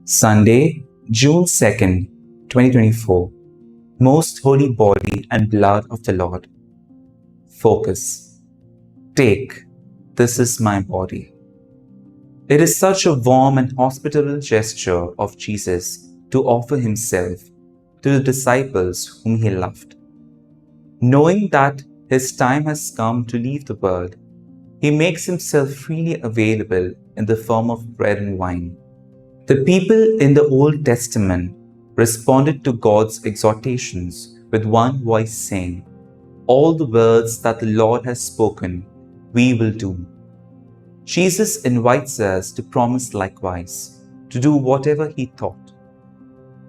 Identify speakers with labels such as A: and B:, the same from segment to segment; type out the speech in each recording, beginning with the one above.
A: Sunday, June 2nd, 2024. Most Holy Body and Blood of the Lord. Focus. Take, this is my body. It is such a warm and hospitable gesture of Jesus to offer himself to the disciples whom he loved. Knowing that his time has come to leave the world, he makes himself freely available in the form of bread and wine. The people in the Old Testament responded to God's exhortations with one voice saying, "All the words that the Lord has spoken, we will do." Jesus invites us to promise likewise, to do whatever he taught.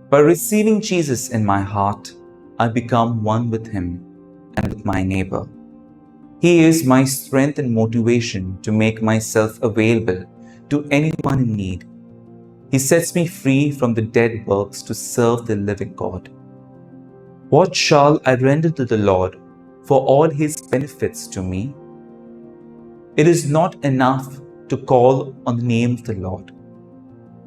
A: By receiving Jesus in my heart, I become one with him and with my neighbor. He is my strength and motivation to make myself available to anyone in need. He sets me free from the dead works to serve the living God. What shall I render to the Lord for all his benefits to me? It is not enough to call on the name of the Lord.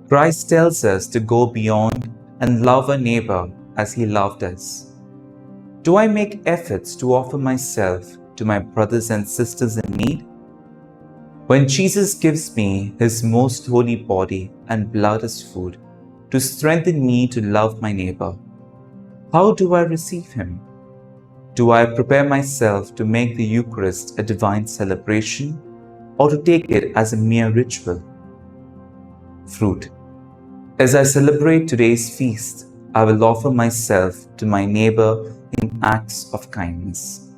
A: Christ tells us to go beyond and love our neighbor as he loved us. Do I make efforts to offer myself to my brothers and sisters in need? When Jesus gives me his most holy body and blood as food to strengthen me to love my neighbor, how do I receive him? Do I prepare myself to make the Eucharist a divine celebration or to take it as a mere ritual? Fruit. As I celebrate today's feast, I will offer myself to my neighbor in acts of kindness.